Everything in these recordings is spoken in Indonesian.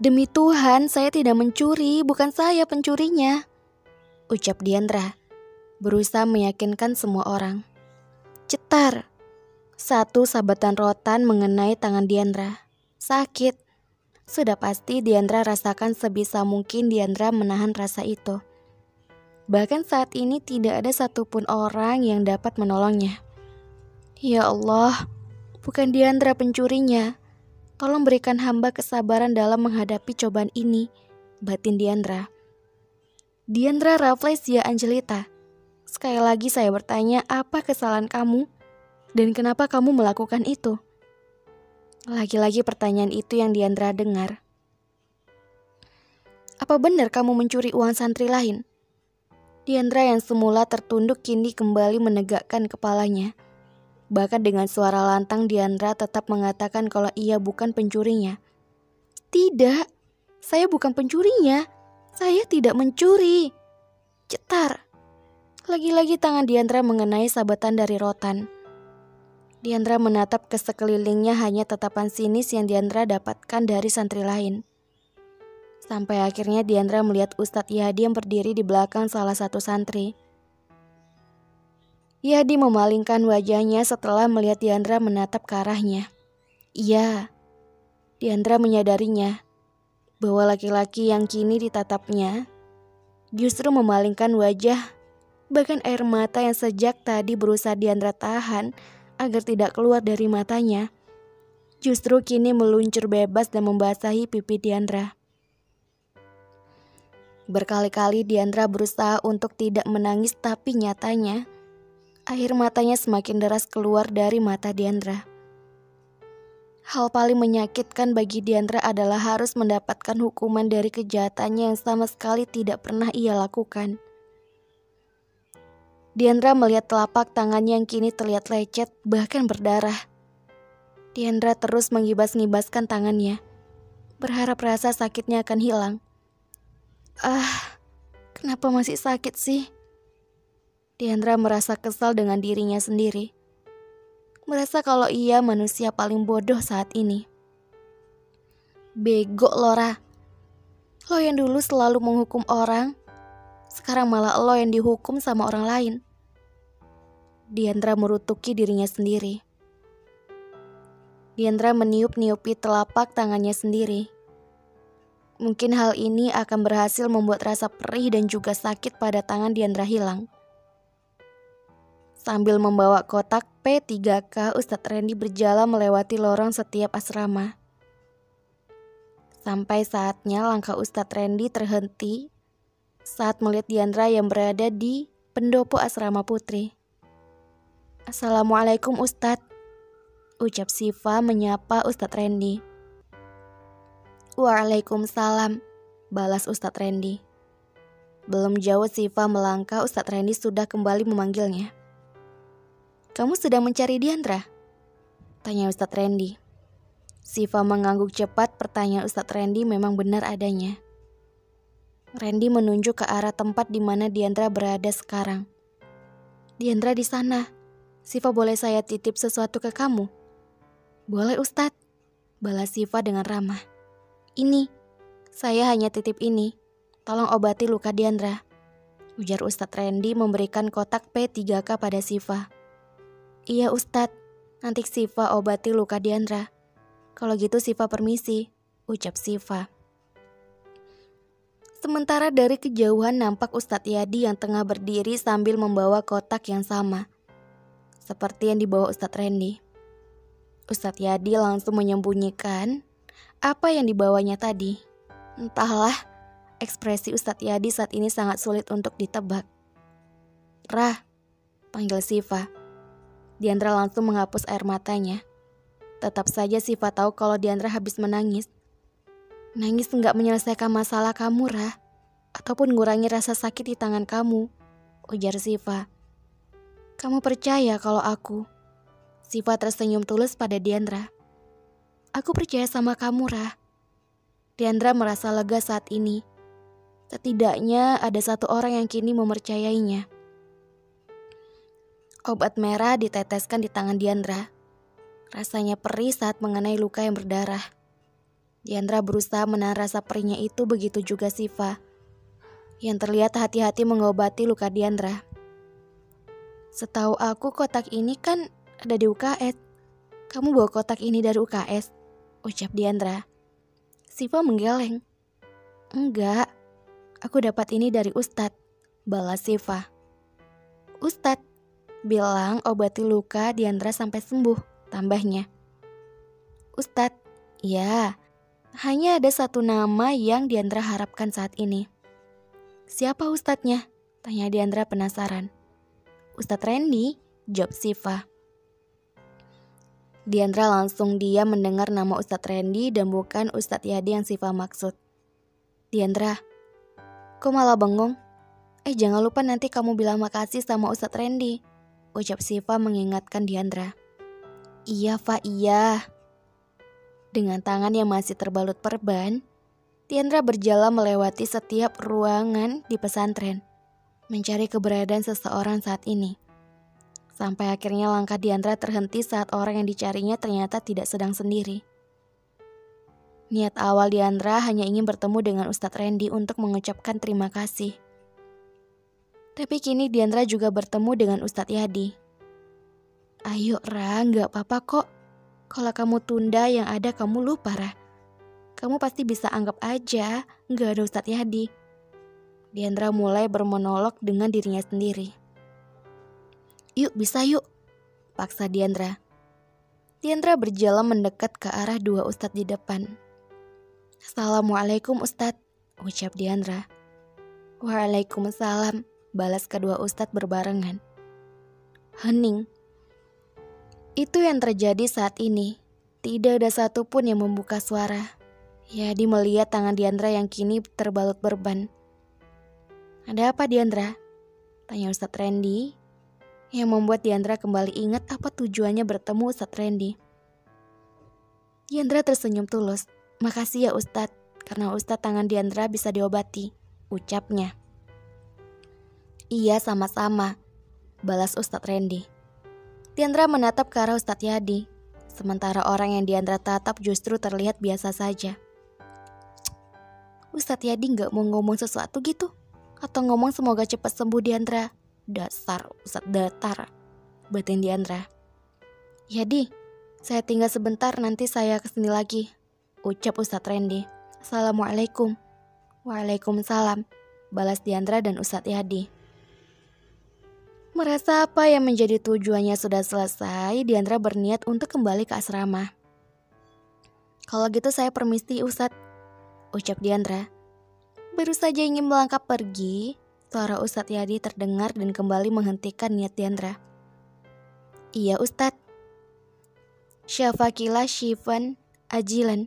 Demi Tuhan, saya tidak mencuri, bukan saya pencurinya, ucap Diandra, berusaha meyakinkan semua orang. Cetar. Satu sabatan rotan mengenai tangan Diandra. Sakit. Sudah pasti Diandra rasakan sebisa mungkin Diandra menahan rasa itu. Bahkan saat ini tidak ada satupun orang yang dapat menolongnya. Ya Allah, bukan Diandra pencurinya. Tolong berikan hamba kesabaran dalam menghadapi cobaan ini, batin Diandra. Diandra Rafflesia Angelita. Sekali lagi saya bertanya, apa kesalahan kamu? Dan kenapa kamu melakukan itu? Lagi-lagi pertanyaan itu yang Diandra dengar. Apa benar kamu mencuri uang santri lain? Diandra yang semula tertunduk kini kembali menegakkan kepalanya. Bahkan dengan suara lantang Diandra tetap mengatakan kalau ia bukan pencurinya. Tidak, saya bukan pencurinya. Saya tidak mencuri. Cetar. Lagi-lagi tangan Diandra mengenai sabatan dari rotan. Diandra menatap ke sekelilingnya, hanya tatapan sinis yang Diandra dapatkan dari santri lain. Sampai akhirnya Diandra melihat Ustadz Yadi yang berdiri di belakang salah satu santri. Yadi memalingkan wajahnya setelah melihat Diandra menatap ke arahnya. Iya, Diandra menyadarinya bahwa laki-laki yang kini ditatapnya justru memalingkan wajah. Bahkan air mata yang sejak tadi berusaha Diandra tahan agar tidak keluar dari matanya, justru kini meluncur bebas dan membasahi pipi Diandra. Berkali-kali Diandra berusaha untuk tidak menangis, tapi nyatanya air matanya semakin deras keluar dari mata Diandra. Hal paling menyakitkan bagi Diandra adalah harus mendapatkan hukuman dari kejahatannya yang sama sekali tidak pernah ia lakukan. Diandra melihat telapak tangannya yang kini terlihat lecet, bahkan berdarah. Diandra terus mengibas-ngibaskan tangannya, berharap rasa sakitnya akan hilang. Kenapa masih sakit sih? Diandra merasa kesal dengan dirinya sendiri. Merasa kalau ia manusia paling bodoh saat ini. Bego Lora. Lo yang dulu selalu menghukum orang, sekarang malah lo yang dihukum sama orang lain. Diandra merutuki dirinya sendiri. Diandra meniup-niupi telapak tangannya sendiri. Mungkin hal ini akan berhasil membuat rasa perih dan juga sakit pada tangan Diandra hilang. Sambil membawa kotak P3K, Ustadz Randy berjalan melewati lorong setiap asrama. Sampai saatnya langkah Ustadz Randy terhenti saat melihat Diandra yang berada di pendopo asrama putri. Assalamualaikum Ustadz, ucap Siva menyapa Ustadz Randy. Waalaikumsalam, balas Ustadz Randy. Belum jauh Siva melangkah, Ustadz Randy sudah kembali memanggilnya. Kamu sedang mencari Diandra? Tanya Ustadz Randy. Siva mengangguk cepat, pertanyaan Ustadz Randy memang benar adanya. Randy menunjuk ke arah tempat di mana Diandra berada sekarang. Diandra di sana. Siva, boleh saya titip sesuatu ke kamu? Boleh Ustadz, balas Siva dengan ramah. Ini, saya hanya titip ini. Tolong obati luka Diandra, ujar Ustadz Randy memberikan kotak P3K pada Siva. Iya Ustadz, nanti Siva obati luka Diandra. Kalau gitu Siva permisi, ucap Siva. Sementara dari kejauhan nampak Ustadz Yadi yang tengah berdiri sambil membawa kotak yang sama seperti yang dibawa Ustadz Randy. Ustadz Yadi langsung menyembunyikan apa yang dibawanya tadi. Entahlah, ekspresi Ustadz Yadi saat ini sangat sulit untuk ditebak. Rah, panggil Siva. Diandra langsung menghapus air matanya. Tetap saja Siva tahu kalau Diandra habis menangis. Nangis enggak menyelesaikan masalah kamu, Rah, ataupun ngurangi rasa sakit di tangan kamu, ujar Siva. Kamu percaya kalau aku? Siva tersenyum tulus pada Diandra. Aku percaya sama kamu, Rah. Diandra merasa lega saat ini. Setidaknya ada satu orang yang kini mempercayainya. Obat merah diteteskan di tangan Diandra. Rasanya perih saat mengenai luka yang berdarah. Diandra berusaha menahan rasa perihnya itu, begitu juga Siva, yang terlihat hati-hati mengobati luka Diandra. Setahu aku kotak ini kan ada di UKS. Kamu bawa kotak ini dari UKS? Ucap Diandra. Siva menggeleng. Enggak, aku dapat ini dari Ustadz, balas Siva. Ustadz bilang obati luka Diandra sampai sembuh, tambahnya. Ustadz, ya, hanya ada satu nama yang Diandra harapkan saat ini. Siapa ustadznya? Tanya Diandra penasaran. Ustadz Randy, jawab Siva. Diandra langsung diam mendengar nama Ustadz Randy dan bukan Ustadz Yadi yang Siva maksud. Diandra, kok malah bengong? Jangan lupa nanti kamu bilang makasih sama Ustadz Randy, ucap Siva mengingatkan Diandra. Iya, Fa, iya. Dengan tangan yang masih terbalut perban, Diandra berjalan melewati setiap ruangan di pesantren, mencari keberadaan seseorang saat ini. Sampai akhirnya langkah Diandra terhenti saat orang yang dicarinya ternyata tidak sedang sendiri. Niat awal Diandra hanya ingin bertemu dengan Ustadz Randy untuk mengucapkan terima kasih. Tapi kini Diandra juga bertemu dengan Ustadz Yadi. Ayo Ra, gak apa-apa kok. Kalau kamu tunda yang ada kamu lupa Ra. Kamu pasti bisa anggap aja gak ada Ustadz Yadi. Diandra mulai bermonolog dengan dirinya sendiri. Yuk bisa yuk, paksa Diandra. Diandra berjalan mendekat ke arah dua ustadz di depan. Assalamualaikum Ustadz, ucap Diandra. Waalaikumsalam, balas kedua ustadz berbarengan. Hening. Itu yang terjadi saat ini. Tidak ada satupun yang membuka suara. Yadi melihat tangan Diandra yang kini terbalut berban. Ada apa Diandra? Tanya Ustadz Randy, yang membuat Diandra kembali ingat apa tujuannya bertemu Ustadz Randy. Diandra tersenyum tulus. Makasih ya Ustadz, karena Ustadz tangan Diandra bisa diobati, ucapnya. Iya sama-sama, balas Ustadz Randy. Diandra menatap ke arah Ustadz Yadi, sementara orang yang Diandra tatap justru terlihat biasa saja. Ustadz Yadi gak mau ngomong sesuatu gitu? Atau ngomong semoga cepat sembuh Diandra? Dasar Ustadz datar, batin Diandra. Yadi, saya tinggal sebentar nanti saya kesini lagi, ucap Ustadz Randy. Assalamualaikum. Waalaikumsalam, balas Diandra dan Ustadz Yadi. Merasa apa yang menjadi tujuannya sudah selesai, Diandra berniat untuk kembali ke asrama. Kalau gitu saya permisi Ustadz, ucap Diandra. Baru saja ingin melangkah pergi, suara Ustadz Yadi terdengar dan kembali menghentikan niat Diandra. Iya Ustadz. Syafakila syifan ajilan.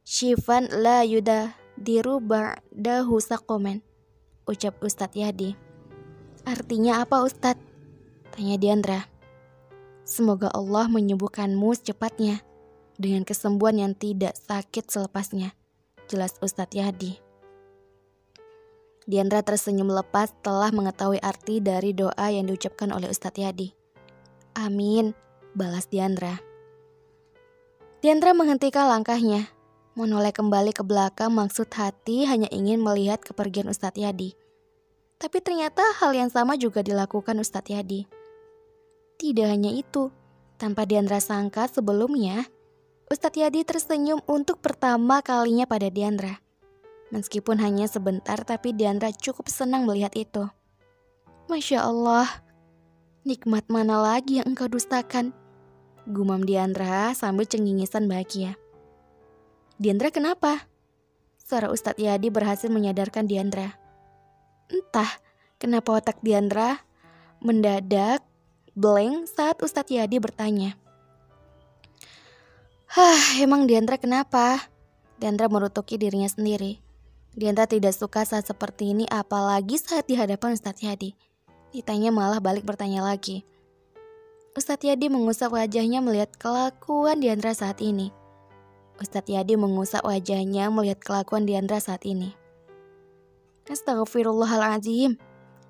Syifan la yuda diru ba'dahu sakomen, ucap Ustadz Yadi. Artinya apa Ustadz? Tanya Diandra. Semoga Allah menyembuhkanmu secepatnya dengan kesembuhan yang tidak sakit selepasnya, jelas Ustadz Yadi. Diandra tersenyum lepas setelah mengetahui arti dari doa yang diucapkan oleh Ustadz Yadi. Amin, balas Diandra. Diandra menghentikan langkahnya, menoleh kembali ke belakang, maksud hati hanya ingin melihat kepergian Ustadz Yadi. Tapi ternyata hal yang sama juga dilakukan Ustadz Yadi. Tidak hanya itu, tanpa Diandra sangka sebelumnya, Ustadz Yadi tersenyum untuk pertama kalinya pada Diandra. Meskipun hanya sebentar, tapi Diandra cukup senang melihat itu. Masya Allah, nikmat mana lagi yang engkau dustakan? Gumam Diandra sambil cengingisan bahagia. Diandra kenapa? Suara Ustadz Yadi berhasil menyadarkan Diandra. Entah kenapa otak Diandra mendadak blank saat Ustadz Yadi bertanya. Emang Diandra kenapa? Diandra merutuki dirinya sendiri. Diandra tidak suka saat seperti ini, apalagi saat di hadapan Ustadz Yadi. Ditanya malah balik bertanya lagi. Ustadz Yadi mengusap wajahnya melihat kelakuan Diandra saat ini. Ustadz Yadi mengusap wajahnya melihat kelakuan Diandra saat ini. Astagfirullahaladzim.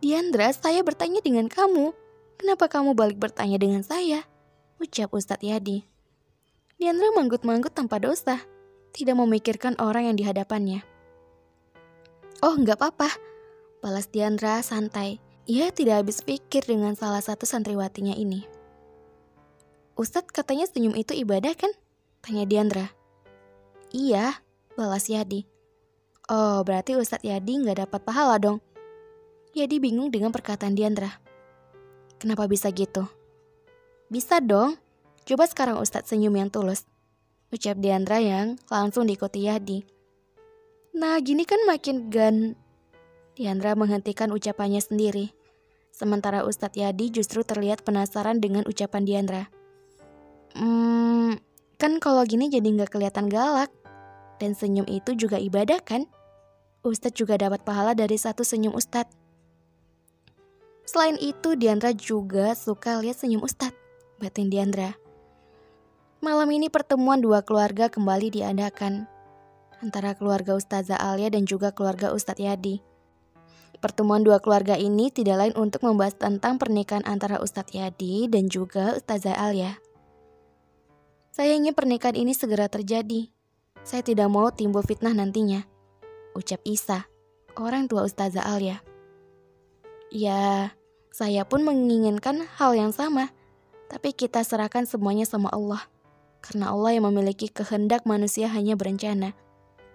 Diandra, saya bertanya dengan kamu. Kenapa kamu balik bertanya dengan saya? Ucap Ustadz Yadi. Diandra manggut-manggut tanpa dosa. tidak memikirkan orang yang di hadapannya. "Oh, nggak apa-apa," balas Diandra santai. Ia tidak habis pikir dengan salah satu santriwatinya ini. "Ustadz katanya senyum itu ibadah kan?" tanya Diandra. "Iya," balas Yadi. "Oh, berarti Ustadz Yadi nggak dapat pahala dong?" Yadi bingung dengan perkataan Diandra. "Kenapa bisa gitu?" "Bisa dong. Coba sekarang Ustadz senyum yang tulus," ucap Diandra yang langsung diikuti Yadi. "Nah, gini kan makin Diandra menghentikan ucapannya sendiri. Sementara Ustadz Yadi justru terlihat penasaran dengan ucapan Diandra. Kan kalau gini jadi nggak kelihatan galak. Dan senyum itu juga ibadah kan? Ustadz juga dapat pahala dari satu senyum Ustadz. Selain itu, Diandra juga suka lihat senyum Ustadz, batin Diandra. Malam ini pertemuan dua keluarga kembali diadakan, antara keluarga Ustazah Alia dan juga keluarga Ustadz Yadi. Pertemuan dua keluarga ini tidak lain untuk membahas tentang pernikahan antara Ustadz Yadi dan juga Ustazah Alia. "Saya ingin pernikahan ini segera terjadi. Saya tidak mau timbul fitnah nantinya," ucap Isa, orang tua Ustazah Alia. "Ya, saya pun menginginkan hal yang sama, tapi kita serahkan semuanya sama Allah. Karena Allah yang memiliki kehendak, manusia hanya berencana,"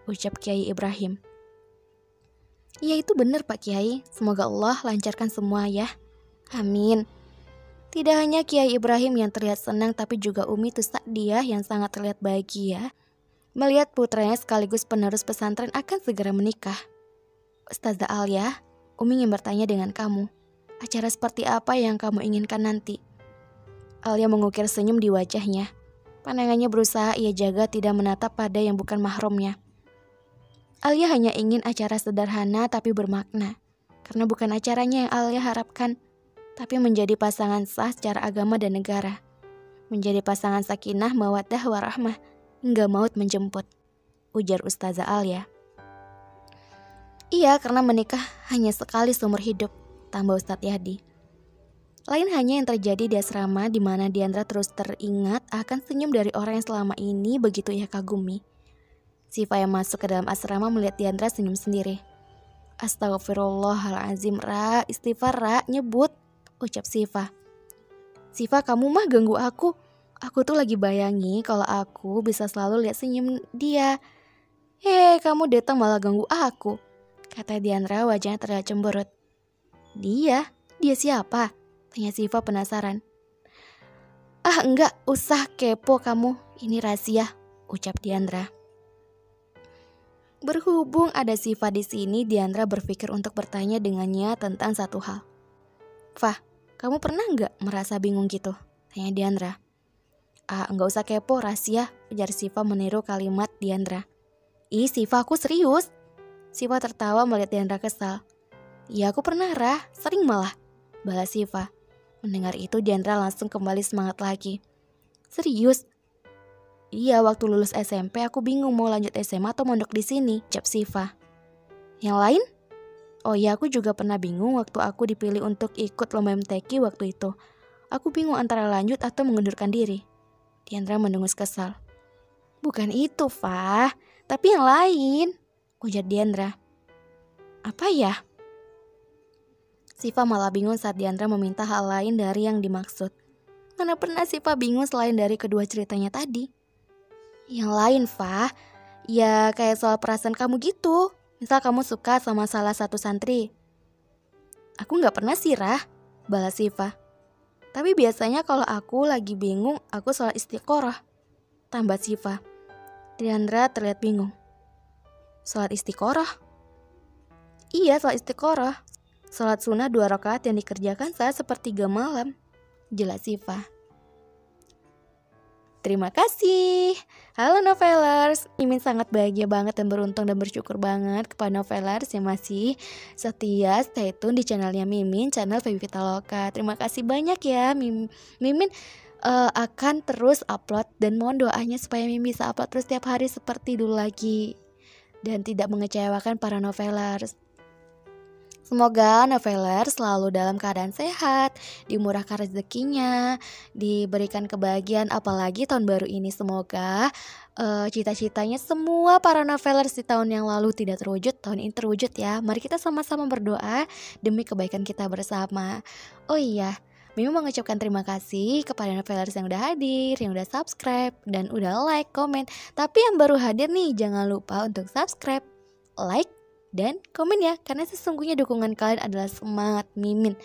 ucap Kiai Ibrahim. "Iya, itu benar Pak Kiai, semoga Allah lancarkan semua ya. Amin." Tidak hanya Kiai Ibrahim yang terlihat senang, tapi juga Umi Tusadiah yang sangat terlihat bahagia melihat putranya sekaligus penerus pesantren akan segera menikah. "Ustazah Alia, Umi ingin bertanya dengan kamu. Acara seperti apa yang kamu inginkan nanti?" Alia mengukir senyum di wajahnya. Pandangannya berusaha ia jaga tidak menatap pada yang bukan mahramnya. Alia hanya ingin acara sederhana tapi bermakna. Karena bukan acaranya yang Alia harapkan, tapi menjadi pasangan sah secara agama dan negara. Menjadi pasangan sakinah, mawaddah, warahmah, hingga maut menjemput, ujar Ustazah Alia. "Iya, karena menikah hanya sekali seumur hidup," tambah Ustadz Yadi. Lain hanya yang terjadi di asrama di mana Diandra terus teringat akan senyum dari orang yang selama ini begitu ia kagumi. Siva yang masuk ke dalam asrama melihat Diandra senyum sendiri. "Astagfirullahalazim, Ra, istighfar Ra, nyebut," ucap Siva. "Siva, kamu mah ganggu aku. Aku tuh lagi bayangi kalau aku bisa selalu lihat senyum dia." Kamu datang malah ganggu aku," kata Diandra wajahnya terlihat cemberut. Dia siapa?" tanya Siva penasaran. "Ah, enggak usah kepo kamu, ini rahasia," ucap Diandra. Berhubung ada Siva di sini, Diandra berpikir untuk bertanya dengannya tentang satu hal. "Fah, kamu pernah nggak merasa bingung gitu?" tanya Diandra. "Ah, nggak usah kepo, rahasia," ujar Siva meniru kalimat Diandra. "Ih, Siva, aku serius." Siva tertawa melihat Diandra kesal. "Ya, aku pernah, Rah, sering malah," balas Siva. Mendengar itu, Diandra langsung kembali semangat lagi. "Serius?" "Iya, waktu lulus SMP aku bingung mau lanjut SMA atau mondok di sini," ucap Siva. "Yang lain?" "Oh ya, aku juga pernah bingung waktu aku dipilih untuk ikut lomba MTQ waktu itu. Aku bingung antara lanjut atau mengundurkan diri." Diandra mendengus kesal. "Bukan itu, Fah, tapi yang lain," ujar Diandra. "Apa ya?" Siva malah bingung saat Diandra meminta hal lain dari yang dimaksud. Mana pernah Siva bingung selain dari kedua ceritanya tadi? "Yang lain, Fah, ya kayak soal perasaan kamu gitu. Misal kamu suka sama salah satu santri." "Aku gak pernah sih, Rah," balas Siva. "Tapi biasanya kalau aku lagi bingung, aku sholat istiqoroh," tambah Siva. Diandra terlihat bingung. "Sholat istiqoroh?" "Iya, sholat istiqoroh. Sholat sunnah 2 rakaat yang dikerjakan saat sepertiga malam," jelas Siva. Terima kasih. Halo Novelers, Mimin sangat bahagia banget dan beruntung dan bersyukur banget kepada Novelers yang masih setia stay tune di channelnya Mimin, channel Feby Pitaloka. Terima kasih banyak ya. Mimin akan terus upload dan mohon doanya supaya Mimin bisa upload terus setiap hari seperti dulu lagi dan tidak mengecewakan para Novelers. Semoga noveler selalu dalam keadaan sehat, dimurahkan rezekinya, diberikan kebahagiaan apalagi tahun baru ini. Semoga cita-citanya semua para novelers di tahun yang lalu tidak terwujud, tahun ini terwujud ya. Mari kita sama-sama berdoa demi kebaikan kita bersama. Oh iya, Mimi mengucapkan terima kasih kepada novelers yang udah hadir, yang udah subscribe, dan udah like, komen. Tapi yang baru hadir nih, jangan lupa untuk subscribe, like, dan komen ya, karena sesungguhnya dukungan kalian adalah semangat Mimin.